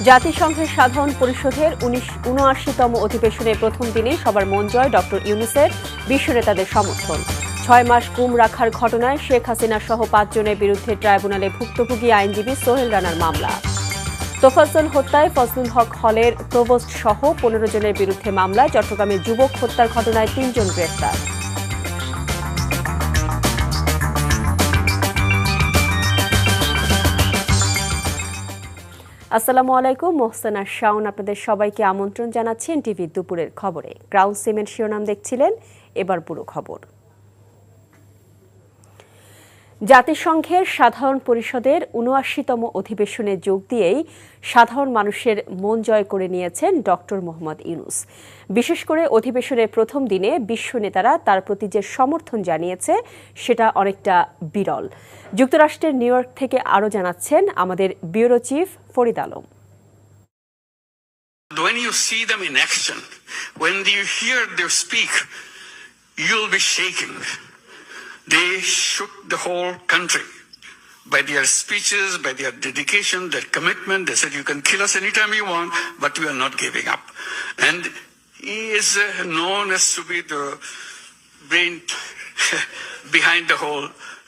জাতিসংঘের সাধারণ পরিষদের ৭৯তম অধিবেশনের প্রথম দিনে সবার মন জয় ডক্টর ইউনূসের, বিশ্ব নেতাদের সমর্থন। ৬ মাস গুম রাখার ঘটনায় শেখ হাসিনা সহ ৫ জনের বিরুদ্ধে ট্রাইব্যুনালে ভুক্তভোগী আইনজীবী সোহেল রানার মামলা। তোফাজ্জল হত্যায় ফজলুল হক হলের প্রভোস্ট সহ ১৫ জনের বিরুদ্ধে মামলা। চট্টগ্রামে যুবক হত্যার ঘটনায় ৩ জন গ্রেফতার। আসসালামু আলাইকুম, মোহসেনা শাওন আপনাদের সবাইকে আমন্ত্রণ জানাচ্ছি এনটিভি দুপুরের খবরে। ক্রাউন সিমেন্ট শিরোনাম দেখছিলেন, এবার পুরো খবর। জাতিসংঘের সাধারণ পরিষদের ৭৯তম অধিবেশনে যোগ দিয়েই সাধারণ মানুষের মন জয় করে নিয়েছেন ডক্টর মোহাম্মদ ইউনূস। বিশেষ করে অধিবেশনের প্রথম দিনে বিশ্ব নেতারা তার প্রতি যে সমর্থন জানিয়েছে সেটা অনেকটা বিরল। যুক্তরাষ্ট্রের নিউ ইয়র্ক থেকে আরও জানাচ্ছেন আমাদের bureau chief Farid Alam. When you see them in action, when you hear them speak, you'll be shaking. They shook the whole country by their speeches, by their dedication, their commitment. They said, you can kill us anytime you want, but we are not giving up. And he is known as to be the brain behind the whole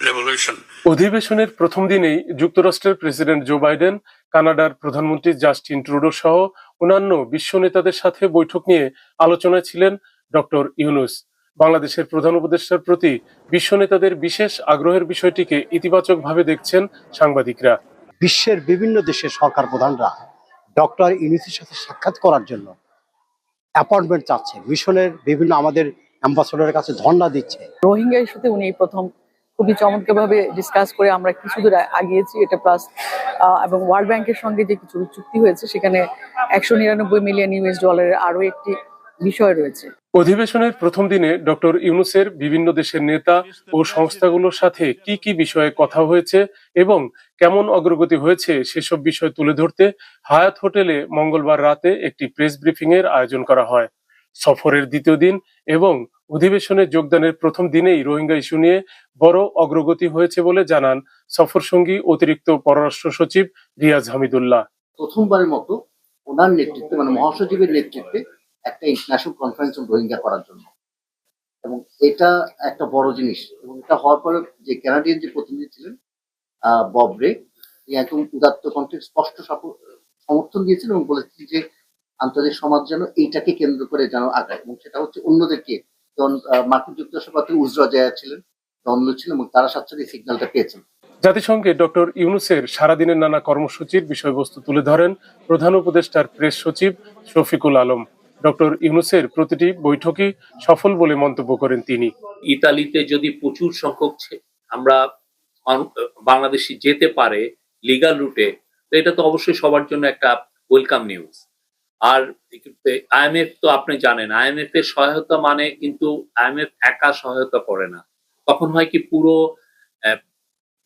revolution. অধিবেশনের প্রথম দিনেই যুক্তরাষ্ট্রের president Joe Biden, কানাডার প্রধানমন্ত্রী Justin Trudeau সহ অন্যান্য বিশ্ব নেতাদের সাথে বৈঠক নিয়ে আলোচনায় ছিলেন ডক্টর ইউনূস। বাংলাদেশের প্রধান উপদেষ্টার প্রতি বিশ্ব নেতাদের বিশেষ আগ্রহের বিষয়টিকে ইতিবাচকভাবে দেখছেন সাংবাদিকরা। বিশ্বের বিভিন্ন দেশের সরকার প্রধানরা ডক্টর ইউনূসের সাথে সাক্ষাৎ করার জন্য অ্যাপয়েন্টমেন্ট চাচ্ছে, মিশনের বিভিন্ন আমাদের অ্যাম্বাসেডরের কাছে ধর্ণা দিচ্ছে। রোহিঙ্গা ইস্যুতে উনি প্রথম খুবই চমৎকারভাবে ডিসকাস করে আমরা কিছু দূর আগিয়েছি এটা, প্লাস এবং ওয়ার্ল্ড ব্যাংকের সঙ্গে যে কিছু চুক্তি হয়েছে সেখানে $199 মিলিয়ন আরো একটি বিষয় রয়েছে। অধিবেশনের প্রথম দিনে ডক্টর ইউনূসের বিভিন্ন দেশের নেতা ও সংস্থাগুলোর সাথে কি কি বিষয়ে কথা হয়েছে এবং কেমন অগ্রগতি হয়েছে সেসব বিষয় তুলে ধরতে হায়াত হোটেলে মঙ্গলবার রাতে একটি প্রেস ব্রিফিং এর আয়োজন করা হয়। সফরের দ্বিতীয় দিন এবং অধিবেশনে যোগদানের প্রথম দিনেই রোহিঙ্গা ইস্যু নিয়ে বড় অগ্রগতি হয়েছে বলে জানান সফরসঙ্গী অতিরিক্ত পররাষ্ট্র সচিব রিয়াজ হামিদুল্লাহ। প্রথমবারের মতো ওনার নেতৃত্বে, মানে মহাসচিবের নেতৃত্বে একটা ইন্টারন্যাশনাল কনফারেন্স অন রোহিঙ্গা করার জন্য, এবং এটা একটা বড় জিনিস। এবং এটা হওয়ার পরে যে কানাডিয়ান যে প্রতিনিধি ছিলেন বব রে, একদম উদাত্ত কণ্ঠে স্পষ্ট সমর্থন দিয়েছেন এবং বলেছেন যে আন্তর্জাতিক সমাজ যেন এইটাকে কেন্দ্র করে যেন আগায়, এবং সেটা হচ্ছে অন্যদেরকে, যেমন মার্কিন যুক্তরাষ্ট্র পাত্রে উজরা জায়া ছিলেন, দন্ডু ছিলেন, এবং তারা স্বাচ্ছন্দ্য সিগন্যালটা পেয়েছেন। জাতিসংঘে ডক্টর ইউনূসের সারাদিনের নানা কর্মসূচির বিষয়বস্তু তুলে ধরেন প্রধান উপদেষ্টার প্রেস সচিব শফিকুল আলম। ডক্টর ইউনূসের প্রতিটি বৈঠকই সফল বলে মন্তব্য করেন তিনি। ইতালিতে যদি প্রচুর সংখ্যক আমরা বাংলাদেশি যেতে পারে লিগাল রুটে, তো এটা তো অবশ্যই সবার জন্য একটা ওয়েলকাম নিউজ। আর আইএমএফ তো আপনি জানেন, আইএমএফ এর সহায়তা মানে কিন্তু আইএমএফ একা সহায়তা করে না। তখন হয় কি, পুরো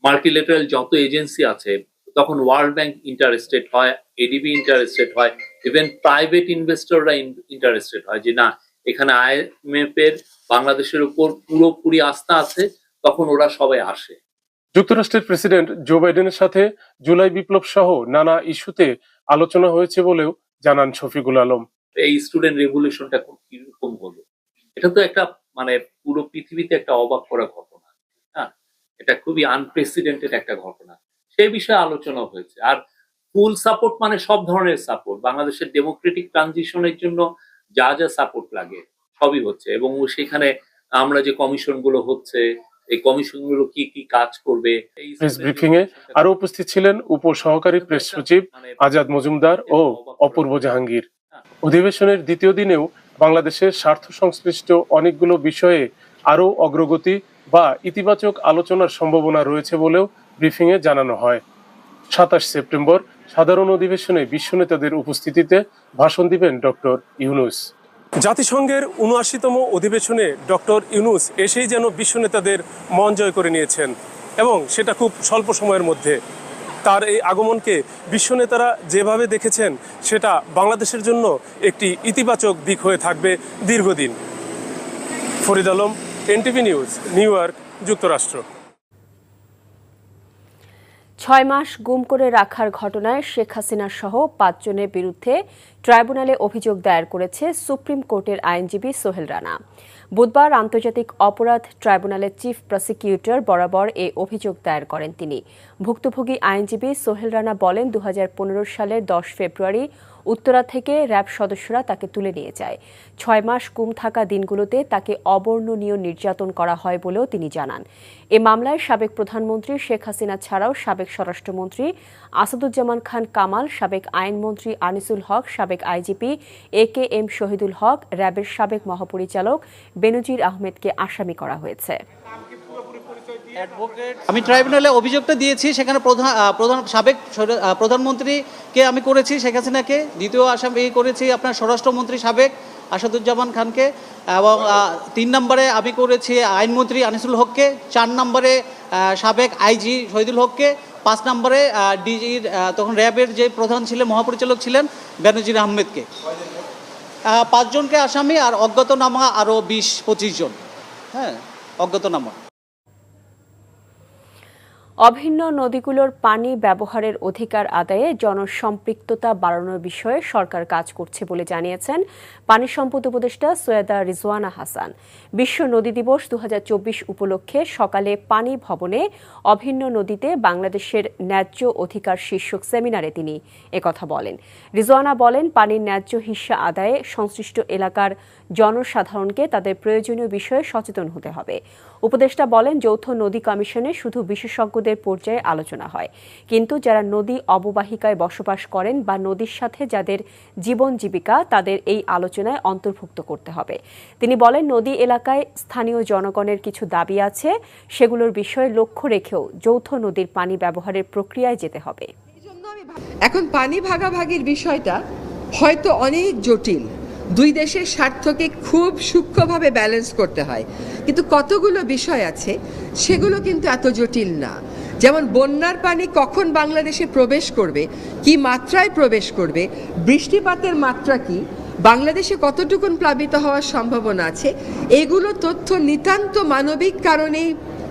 মাল্টিলেটারাল যত এজেন্সি আছে তখন ওয়ার্ল্ড ব্যাংক ইন্টারেস্টেড হয়, এডিবি ইন্টারেস্টেড হয়, ইভেন প্রাইভেট ইনভেস্টররা ইন্টারেস্টেড হয় যে না, এখানে আইএমএফ এর বাংলাদেশের উপর পুরোপুরি আস্থা আছে, তখন ওরা সবাই আসে। যুক্তরাষ্ট্রের প্রেসিডেন্ট জো বাইডেনের সাথে জুলাই বিপ্লব সহ নানা ইস্যুতে আলোচনা হয়েছে বলেও জানান শফিকুল আলম। এই স্টুডেন্ট রেভলিউশনটা কিরকম হলো, এটা তো একটা মানে পুরো পৃথিবীতে একটা অবাক করা ঘটনা। হ্যাঁ, এটা খুবই আনপ্রেসিডেন্টেড একটা ঘটনা, সেই বিষয়ে আলোচনা হয়েছে। আর ফুল সাপোর্ট মানে সব ধরনের সাপোর্ট, বাংলাদেশের ডেমোক্রেটিক ট্রানজিশনের জন্য যা যা সাপোর্ট লাগে সবই হচ্ছে। এবং সেখানে আমরা যে কমিশন গুলো হচ্ছে, এই কমিশন গুলো কি কি কাজ করবে। প্রেস ব্রিফিং এ আরো উপস্থিত ছিলেন উপসহকারী প্রেস সচিব আজাদ মজুমদার ও অপূর্ব জাহাঙ্গীর। অধিবেশনের দ্বিতীয় দিনেও বাংলাদেশের স্বার্থ সংশ্লিষ্ট অনেকগুলো বিষয়ে আরো অগ্রগতি বা ইতিবাচক আলোচনার সম্ভাবনা রয়েছে বলেও ব্রিফিং এ জানানো হয়। ২৭ সেপ্টেম্বর সাধারণ অধিবেশনে বিশ্ব নেতাদের উপস্থিতিতে ভাষণ দিবেন ডক্টর ইউনূস। জাতিসংঘের ৭৯তম অধিবেশনে ডক্টর ইউনূস এসেই যেন বিশ্ব নেতাদের মন জয় করে নিয়েছেন, এবং সেটা খুব স্বল্প সময়ের মধ্যে। তার এই আগমনকে বিশ্ব নেতারা যেভাবে দেখেছেন সেটা বাংলাদেশের জন্য একটি ইতিবাচক দিক হয়ে থাকবে দীর্ঘদিন। Farid Alam, NTV news, new York, যুক্তরাষ্ট্র। 6 মাস গুম করে রাখার ঘটনায় শেখ হাসিনা সহ 5 জনের বিরুদ্ধে ট্রাইব্যুনালে অভিযোগ দায়ের করেছে সুপ্রিম কোর্টের আইনজীবী সোহেল রানা। বুধবার আন্তর্জাতিক অপরাধ ট্রাইব্যুনালের চিফ প্রসিকিউটর বরাবর এ অভিযোগ দায়ের করেন তিনি। ভুক্তভোগী আইনজীবী সোহেল রানা বলেন, 2015 সালের 10 ফেব্রুয়ারি উত্তরা থেকে র্যাব সদস্যরা তাকে তুলে নিয়ে যায়। 6 মাস গুম থাকা দিনগুলোতে তাকে অবর্ণনীয় নির্যাতন করা হয় বলেও তিনি জানান। এ মামলায় সাবেক প্রধানমন্ত্রী শেখ হাসিনা ছাড়াও সাবেক স্বরাষ্ট্রমন্ত্রী আসাদুজ্জামান খান কামাল, সাবেক আইনমন্ত্রী আনিসুল হক, সাবেক আইজিপি AKM শহীদুল হক, র্যাবের সাবেক মহাপরিচালক বেনজির আহমেদকে আসামি করা হয়েছে। আমি ট্রাইব্যুনালে অভিযোগটা দিয়েছি, সেখানে সাবেক প্রধানমন্ত্রীকে আমি করেছি শেখ হাসিনাকে, দ্বিতীয় আসামি করেছি আপনার স্বরাষ্ট্রমন্ত্রী সাবেক আসাদুজ্জামান খানকে, এবং 3 নম্বরে আমি করেছি আইনমন্ত্রী আনিসুল হককে, 4 নম্বরে সাবেক আইজি শহীদুল হককে, 5 নম্বরে ডিজির তখন র্যাবের যে প্রধান ছিলেন মহাপরিচালক ছিলেন বেনজির আহমেদকে। 5 জনকে আসামি, আর অজ্ঞাতনামা আরও 20-25 জন। হ্যাঁ, অজ্ঞাতনামা। অভিন্ন নদীগুলোর পানি ব্যবহারের অধিকার আদায়ে জনসম্পৃক্ততা বাড়ানোর বিষয়ে সরকার কাজ করছে বলে জানিয়েছেন পানি সম্পদ উপদেষ্টা সৈয়দা রিজওয়ানা হাসান। বিশ্ব নদী দিবস 2024 উপলক্ষে সকালে পানি ভবনে অভিন্ন নদীতে বাংলাদেশের ন্যায্য অধিকার শীর্ষক সেমিনারে তিনি একথা বলেন। রিজওয়ানা বলেন, পানির ন্যায্য হিস্যা আদায়ে সংশ্লিষ্ট এলাকার জনসাধারণকে তাদের প্রয়োজনীয় বিষয়ে সচেতন হতে হবে। উপদেষ্টা বলেন, যৌথ নদী কমিশনে শুধু বিশেষজ্ঞদের পর্যায়ে আলোচনা হয়, কিন্তু যারা নদী অববাহিকায় বসবাস করেন বা নদীর সাথে যাদের জীবন জীবিকা, তাদের এই আলোচনায় অন্তর্ভুক্ত করতে হবে। তিনি বলেন, নদী এলাকায় স্থানীয় জনগণের কিছু দাবি আছে, সেগুলোর বিষয়ে লক্ষ্য রেখেও যৌথ নদীর পানি ব্যবহারের প্রক্রিয়ায় যেতে হবে। এখন পানি ভাগাভাগির বিষয়টা হয়তো অনেক জটিল, দুই দেশের স্বার্থকে খুব সূক্ষ্মভাবে ব্যালেন্স করতে হয়, কিন্তু কতগুলো বিষয় আছে সেগুলো কিন্তু এত জটিল না। যেমন বন্যার পানি কখন বাংলাদেশে প্রবেশ করবে, কি মাত্রায় প্রবেশ করবে, বৃষ্টিপাতের মাত্রা কি, বাংলাদেশে কতটুকুন প্লাবিত হওয়ার সম্ভাবনা আছে, এগুলো তথ্য নিতান্ত মানবিক কারণেই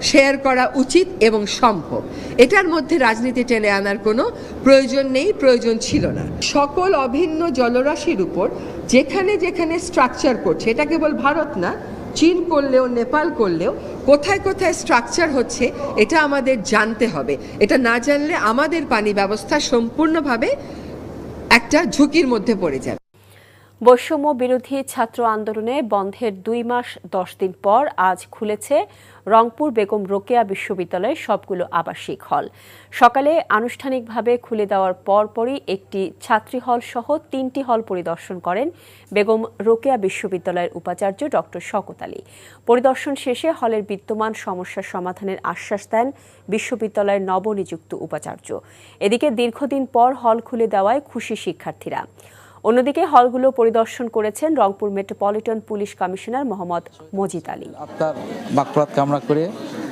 শেয়ার করা উচিত এবং সম্ভব। এটার মধ্যে রাজনীতি টেনে আনার কোনো প্রয়োজন নেই, প্রয়োজন ছিল না। সকল অভিন্ন জলরাশির উপর যেখানে যেখানে স্ট্রাকচার করছে, এটা কেবল ভারত না, চীন করলেও নেপাল করলেও কোথায় কোথায় স্ট্রাকচার হচ্ছে এটা আমাদের জানতে হবে। এটা না জানলে আমাদের পানি ব্যবস্থা সম্পূর্ণভাবে একটা ঝুঁকির মধ্যে পড়ে যাবে। বৈষম্য বিরোধী ছাত্র আন্দোলনে বন্ধের 2 মাস 10 দিন পর আজ খুলেছে রংপুর বেগম রোকেয়া বিশ্ববিদ্যালয়ের সবগুলো আবাসিক হল। সকালে আনুষ্ঠানিকভাবে খুলে দেওয়ার পরপরই একটি ছাত্রী হল সহ 3টি হল পরিদর্শন করেন বেগম রোকেয়া বিশ্ববিদ্যালয়ের উপাচার্য ডক্টর শওকত আলী। পরিদর্শন শেষে হলের বিদ্যমান সমস্যা সমাধানের আশ্বাস দেন বিশ্ববিদ্যালয়ের নবনিযুক্ত উপাচার্য। এদিকে দীর্ঘদিন পর হল খুলে দেওয়ায় খুশি শিক্ষার্থীরা। অন্যদিকে হলগুলো পরিদর্শন করেছেন Rangpur metropolitan police commissioner Mohammad Majid Ali. আপনার মাগফিরাত কামনা করে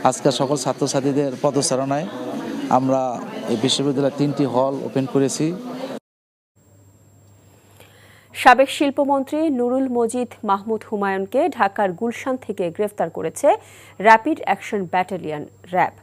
আজকে সকল ছাত্রছাত্রীদের পদচারণায় আমরা এই বিশ্ববিদ্যালয়ে 3টি হল ওপেন করেছি। সাবেক শিল্পমন্ত্রী নুরুল মজিদ মাহমুদ হুমায়ুনকে ঢাকার গুলশান থেকে গ্রেফতার করেছে র্যাপিড অ্যাকশন ব্যাটালিয়ন র্যাব।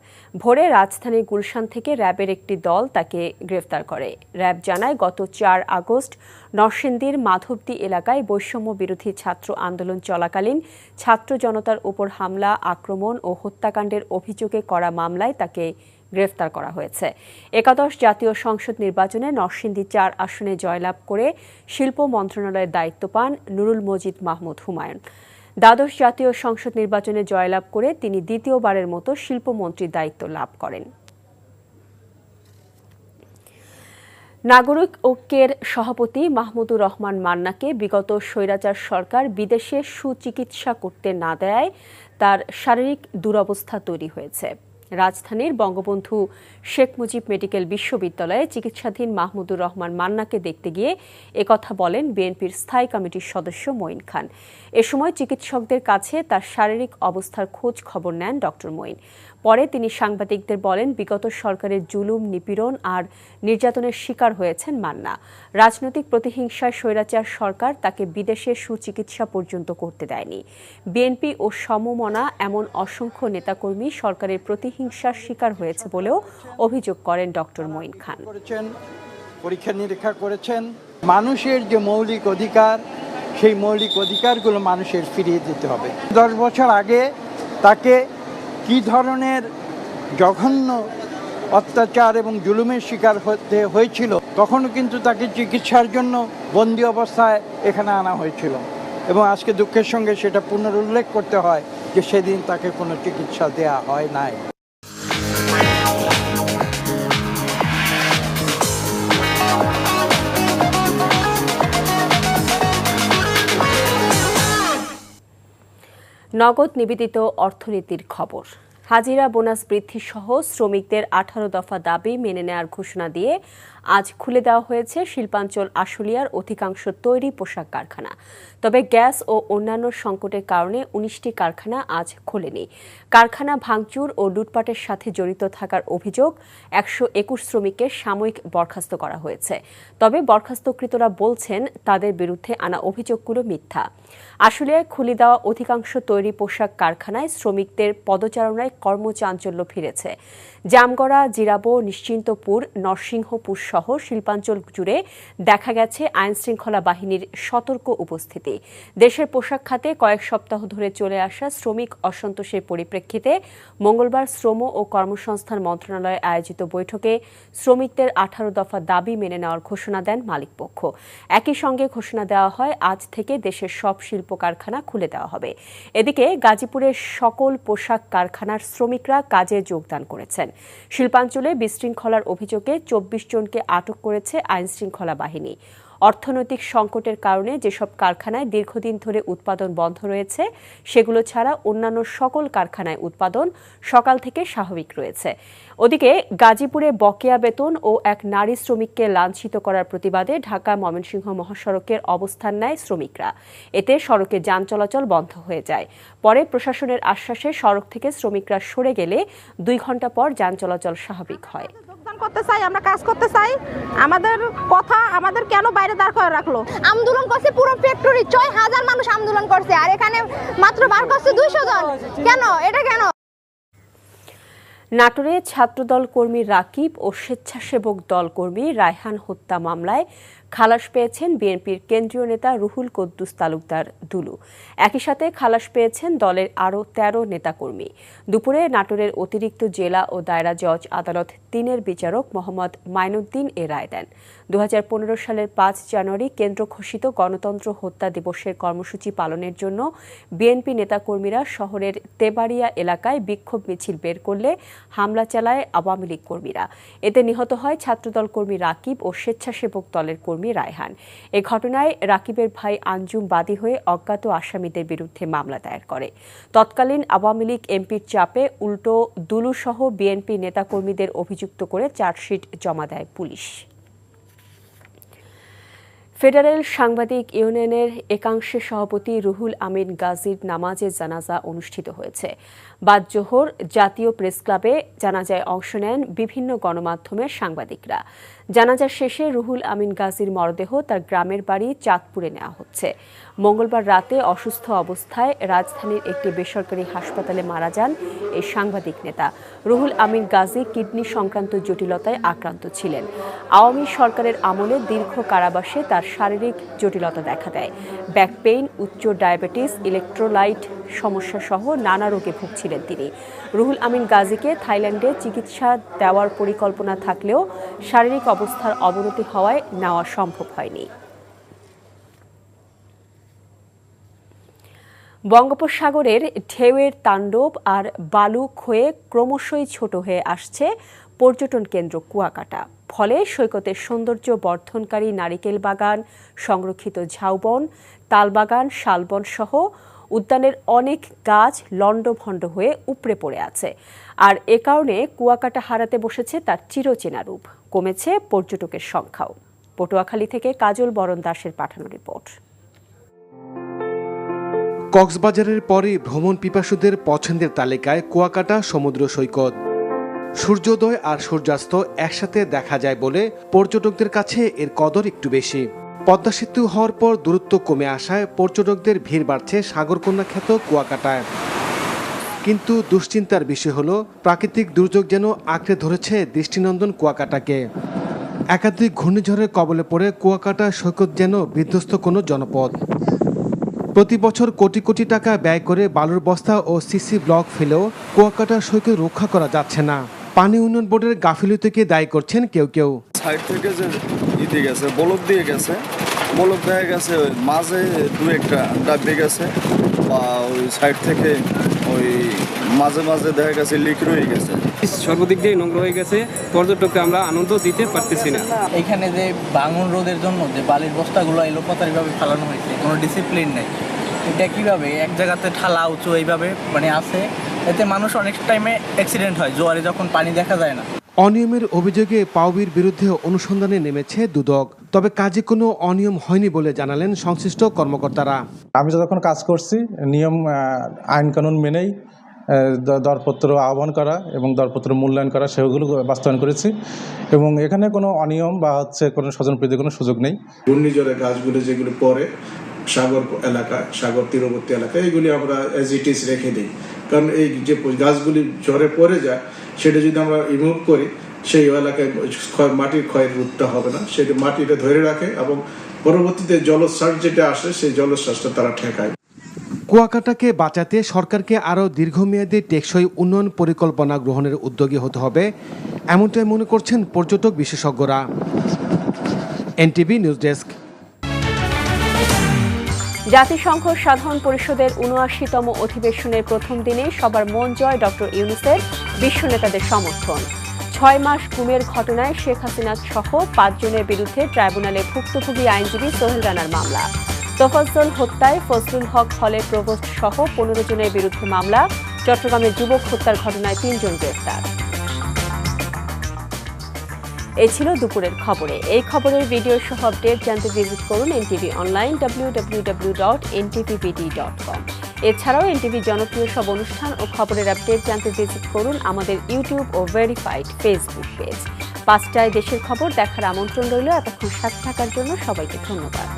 ভোরে রাজধানীর গুলশান থেকে র্যাবের একটি দল তাকে গ্রেফতার করে। র্যাব জানায়, গত 4 আগস্ট নরসিংদীর মাধবদী এলাকায় বৈষম্য বিরোধী ছাত্র আন্দোলন চলাকালীন ছাত্র জনতার উপর হামলা, আক্রমণ ও হত্যাকাণ্ডের অভিযোগে করা মামলায় তাকে গ্রেফতার করা হয়েছে। একাদশ জাতীয় সংসদ নির্বাচনে নরসিংদী 4 আসনে জয়লাভ করে শিল্প মন্ত্রণালয়ের দায়িত্ব পান নুরুল মজিদ মাহমুদ হুমায়ুন। দ্বাদশ জাতীয় সংসদ নির্বাচনে জয়লাভ করে তিনি দ্বিতীয়বারের মতো শিল্পমন্ত্রীর দায়িত্ব লাভ করেন। নাগরিক ঐক্যের সভাপতি মাহমুদুর রহমান মান্নাকে বিগত স্বৈরাচার সরকার বিদেশে সুচিকিৎসা করতে না দেয়ায় তার শারীরিক দুরবস্থা তৈরি হয়েছে। রাজধানীর বঙ্গবন্ধু শেখ মুজিব মেডিকেল বিশ্ববিদ্যালয়ে চিকিৎসাধীন মাহমুদুর রহমান মান্নাকে দেখতে গিয়ে একথা বলেন বিএনপির স্থায়ী কমিটির সদস্য মঈন খান। এ সময় চিকিৎসকদের কাছে তার শারীরিক অবস্থার খোঁজ খবর নেন ডক্টর মঈন। পরে তিনি সাংবাদিকদের বলেন, বিগত সরকারের জুলুম, নিপীড়ন আর নির্যাতনের শিকার হয়েছেন মান্না। রাজনৈতিক প্রতিহিংসায় স্বৈরাচার সরকার তাকে বিদেশে সুচিকিৎসা পর্যন্ত করতে দেয়নি। বিএনপি ও সমমনা এমন অসংখ্য নেতাকর্মী সরকারের প্রতিহিংসার শিকার হয়েছে বলেও অভিযোগ করেন ডক্টর মঈন খান। পরীক্ষা নিরীক্ষা করেছেন, মানুষের যে মৌলিক অধিকার, সেই মৌলিক অধিকারগুলো মানুষের ফিরিয়ে দিতে হবে। 10 বছর আগে তাকে কি ধরনের জঘন্য অত্যাচার এবং জুলুমের শিকার হতে হয়েছিল, তখনও কিন্তু তাকে চিকিৎসার জন্য বন্দি অবস্থায় এখানে আনা হয়েছিল এবং আজকে দুঃখের সঙ্গে সেটা পুনরুল্লেখ করতে হয় যে সেদিন তাকে কোনো চিকিৎসা দেওয়া হয় নাই। নগদ নিবেদিত অর্থনীতির খবর। হাজিরা বোনাস বৃদ্ধি সহ শ্রমিকদের 18 দফা দাবি মেনে নেওয়ার ঘোষণা দিয়ে আজ খুলে দেওয়া হয়েছে শিল্পাঞ্চল আশুলিয়ার অধিকাংশ তৈরি পোশাক কারখানা। তবে গ্যাস ও অন্যান্য সংকটের কারণে 19টি কারখানা আজ খোলেনি। কারখানা ভাঙচুর ও লুটপাটের সাথে জড়িত থাকার অভিযোগ 121 শ্রমিককে সাময়িক বরখাস্ত করা হয়েছে। তবে বরখাস্তকৃতরা বলছেন তাদের বিরুদ্ধে আনা অভিযোগগুলো মিথ্যা। আশুলিয়ায় খুলে দেওয়া অধিকাংশ তৈরি পোশাক কারখানায় শ্রমিকদের পদচারণায় কর্মচাঞ্চল্য ফিরেছে। জামগড়া, জিরাবো, নিশ্চিন্তপুর, নরসিংহপুর সহ শিল্পাঞ্চল জুড়ে দেখা গেছে আইনশৃঙ্খলা বাহিনীর সতর্ক উপস্থিতি। দেশের পোশাক খাতে কয়েক সপ্তাহ ধরে চলে আসা শ্রমিক অসন্তোষের পরিপ্রেক্ষিতে মঙ্গলবার শ্রম ও কর্মসংস্থান মন্ত্রণালয়ে আয়োজিত বৈঠকে শ্রমিকদের 18 দফা দাবি মেনে নেওয়ার ঘোষণা দেন মালিকপক্ষ। একই সঙ্গে ঘোষণা দেওয়া হয় আজ থেকে দেশের সব শিল্প কারখানা খুলে দেওয়া হবে। এদিকে গাজীপুরের সকল পোশাক কারখানার শ্রমিকরা কাজে যোগদান করেছেন। শিল্পাঞ্চলে বিশৃঙ্খলার অভিযোগে 24 জনকে আটক করেছে আইনশৃঙ্খলা বাহিনী। অর্থনৈতিক সংকটের কারণে যেসব কারখানায় দীর্ঘদিন ধরে উৎপাদন বন্ধ রয়েছে সেগুলো ছাড়া অন্যান্য সকল কারখানায় উৎপাদন সকাল থেকে স্বাভাবিক রয়েছে। ওদিকে গাজীপুরে বকেয়া বেতন ও এক নারী শ্রমিককে লাঞ্ছিত করার প্রতিবাদে ঢাকা ময়মনসিংহ মহাসড়কের অবস্থান নেয় শ্রমিকরা। এতে সড়কে যান চলাচল বন্ধ হয়ে যায়। পরে প্রশাসনের আশ্বাসে সড়ক থেকে শ্রমিকরা সরে গেলে 2 ঘণ্টা পর যান চলাচল স্বাভাবিক হয়। করতে চাই, আমরা কাজ করতে চাই, আমাদের কথা আমাদের কেন বাইরে দাঁড় করে রাখলো? আন্দোলন করছে পুরো ফ্যাক্টরি, 6000 মানুষ আন্দোলন করছে, আর এখানে মাত্র বার করছে 200 জন। কেন এটা কেন? নাটোরে ছাত্রদল কর্মী রাকিব ও স্বেচ্ছাসেবক দল কর্মী রায়হান হত্যা মামলায় খালাস পেয়েছেন বিএনপির কেন্দ্রীয় নেতা রুহুল কুদ্দুস তালুকদার দুলু। একই সাথে খালাস পেয়েছেন দলের আরও 13 নেতাকর্মী। দুপুরে নাটোরের অতিরিক্ত জেলা ও দায়রা জজ আদালত 3-এর বিচারক মোহাম্মদ মাইনুদ্দিন এ রায় দেন। 2015 সালের 5 জানুয়ারি কেন্দ্র ঘোষিত গণতন্ত্র হত্যা দিবসের কর্মসূচি পালনের জন্য বিএনপি নেতাকর্মীরা শহরের তেবাড়িয়া এলাকায় বিক্ষোভ মিছিল বের করলে হামলা চালায় আওয়ামী লীগ কর্মীরা। এতে নিহত হয় ছাত্রদল কর্মী রাকিব ও স্বেচ্ছাসেবক দলের কর্মী রায়হান। এ ঘটনায় রাকিবের ভাই আঞ্জুম বাদী হয়ে অজ্ঞাত আসামিদের বিরুদ্ধে মামলা দায়ের করে। তৎকালীন আওয়ামী লীগ এমপির চাপে উল্টো দুলুসহ বিএনপি নেতাকর্মীদের অভিযুক্ত করে চার্জশিট জমা দেয় পুলিশ। ফেডারেল সাংবাদিক ইউনিয়নের একাংশের সভাপতি রুহুল আমিন গাজীর নামাজে জানাজা অনুষ্ঠিত হয়েছে। বাদ জোহর জাতীয় প্রেস ক্লাবে জানাজায় অংশ নেন বিভিন্ন গণমাধ্যমের সাংবাদিকরা। জানাজা শেষে রুহুল আমিন গাজীর মরদেহ তার গ্রামের বাড়ি চাঁদপুরে নেওয়া হচ্ছে। মঙ্গলবার রাতে অসুস্থ অবস্থায় রাজধানীর একটি বেসরকারি হাসপাতালে মারা যান এই সাংবাদিক নেতা। রুহুল আমিন গাজী কিডনি সংক্রান্ত জটিলতায় আক্রান্ত ছিলেন। আওয়ামী সরকারের আমলে দীর্ঘ কারাবাসে তার শারীরিক জটিলতা দেখা দেয়। ব্যাক পেইন, উচ্চ ডায়াবেটিস, ইলেকট্রোলাইট সমস্যা সহ নানা রোগে ভুগছিলেন তিনি। রুহুল আমিন গাজীকে থাইল্যান্ডে চিকিৎসা দেওয়ার পরিকল্পনা থাকলেও শারীরিক অবস্থার অবনতি হওয়ায় নেওয়া সম্ভব হয়নি। বঙ্গোপসাগরের ঢেউয়ের তাণ্ডব আর বালু ক্ষয়ে ক্রমশই ছোট হয়ে আসছে পর্যটন কেন্দ্র কুয়াকাটা। ফলে সৈকতের সৌন্দর্য বর্ধনকারী নারিকেল বাগান, সংরক্ষিত ঝাউবন, তালবাগান, শালবন সহ উদ্যানের অনেক গাছ লণ্ডভণ্ড হয়ে উপড়ে পড়ে আছে। আর এ কারণে কুয়াকাটা হারাতে বসেছে তার চিরচেনা রূপ। কমেছে পর্যটকের সংখ্যাও। পটুয়াখালী থেকে কাজল বরণ দাসের পাঠানো রিপোর্ট। কক্সবাজারের পরে ভ্রমণ পিপাসুদের পছন্দের তালিকায় কুয়াকাটা সমুদ্র সৈকত। সূর্যোদয় আর সূর্যাস্ত একসাথে দেখা যায় বলে পর্যটকদের কাছে এর কদর একটু বেশি। পদ্মা সেতু হওয়ার পর দূরত্ব কমে আসায় পর্যটকদের ভিড় বাড়ছে সাগরকন্যা খ্যাত কুয়াকাটায়। কিন্তু দুশ্চিন্তার বিষয় হলো প্রাকৃতিক দুর্যোগ যেন আঁকড়ে ধরেছে দৃষ্টিনন্দন কুয়াকাটাকে। একাধিক ঘূর্ণিঝড়ের কবলে পড়ে কুয়াকাটা সৈকত যেন বিধ্বস্ত কোনো জনপদ। প্রতি বছর কোটি কোটি টাকা ব্যয় করে বালুর বস্তা ও সিসি ব্লক ফেলেও কুয়াকাটা সৈকত রক্ষা করা যাচ্ছে না। পানি উন্নয়ন বোর্ডের গাফিলতিকে দায়ী করছেন কেউ কেউ। সাইড থেকে যে দিতে গেছে বলক দিয়ে গেছে, বলক দেখা গেছে মাঝে দু একটা ডাবে গেছে, বা ওই সাইড থেকে ওই মাঝে মাঝে দেখা গেছে লিক রয়ে গেছে। সর্বদিক দিয়ে নোংরা হয়ে গেছে, পর্যটককে আমরা আনন্দ দিতে পারতেছি না। এখানে যে ভাঙন রোধের জন্য যে বালির বস্তাগুলো এলোপাতারিভাবে ফেলানো হয়েছে, কোনো ডিসিপ্লিন নেই। এটা কীভাবে এক জায়গাতে ঠালা উঁচু এইভাবে আছে, এতে মানুষ অনেক টাইমে অ্যাক্সিডেন্ট হয় জোয়ারে যখন পানি দেখা যায় না। অনিয়মের অভিযোগে পাউবির বিরুদ্ধে অনুসন্ধানে নেমেছে দুদক, তবে কাজে কোনো অনিয়ম হয়নি বলে জানালেন সংশ্লিষ্ট কর্মকর্তারা। আমি যতক্ষণ কাজ করছি নিয়ম আইন কানুন মেনেই দরপত্র আহ্বান করা এবং দরপত্র মূল্যায়ন করা সেগুলো বাস্তবায়ন করেছি, এবং এখানে কোনো অনিয়ম বা কোনো স্বজনপ্রীতির কোনো সুযোগ নেই। ঘূর্ণিঝড়ের গাছগুলো যেগুলো পরে সাগর এলাকা, সাগর তীরবর্তী এলাকা, এগুলি আমরা এজ ইট ইজ রেখে দিই। কারণ এই যে গাছগুলি ঝড়ে পড়ে যায়, সেটা যদি আমরা রিমুভ করি, সেই এলাকায় মাটির ক্ষয়ের রোধটা হবে না, সেটা মাটিটা ধরে রাখে এবং পরবর্তীতে জলোচ্ছ্বাস যেটা আসে সেই জলোচ্ছ্বাসটা তারা ঠেকায়। কুয়াকাটাকে বাঁচাতে সরকারকে আরও দীর্ঘমেয়াদী টেকসই উন্নয়ন পরিকল্পনা গ্রহণের উদ্যোগী হতে হবে, এমনটাই মনে করছেন পর্যটক বিশেষজ্ঞরা। NTV news desk. জাতিসংঘ সাধারণ পরিষদের ৭৯তম অধিবেশনের প্রথম দিনে সবার মন জয় ডক্টর ইউনূসের, বিশ্ব নেতাদের সমর্থন। ৬ মাস গুমের ঘটনায় শেখ হাসিনা সহ ৫ জনের বিরুদ্ধে ট্রাইব্যুনালে ভুক্তভোগী আইনজীবী সোহেল রানার মামলা। তোফাজ্জল হত্যায় ফজলুল হক হলের প্রভোস্ট সহ ১৫ জনের বিরুদ্ধে মামলা। চট্টগ্রামে যুবক হত্যার ঘটনায় ৩ জন গ্রেফতার। এই ছিল দুপুরের খবরে। এই খবরের ভিডিও সহ আপডেট জানতে ভিজিট করুন এনটিভি অনলাইন www.ntvbd.com। এছাড়াও এনটিভি জনপ্রিয় সব অনুষ্ঠান ও খবরের আপডেট জানতে ভিজিট করুন আমাদের ইউটিউব ও ভেরিফাইড ফেসবুক পেজ। ৫টায় দেশের খবর দেখার আমন্ত্রণ রইল। এতক্ষণ সাথে থাকার জন্য সবাইকে ধন্যবাদ।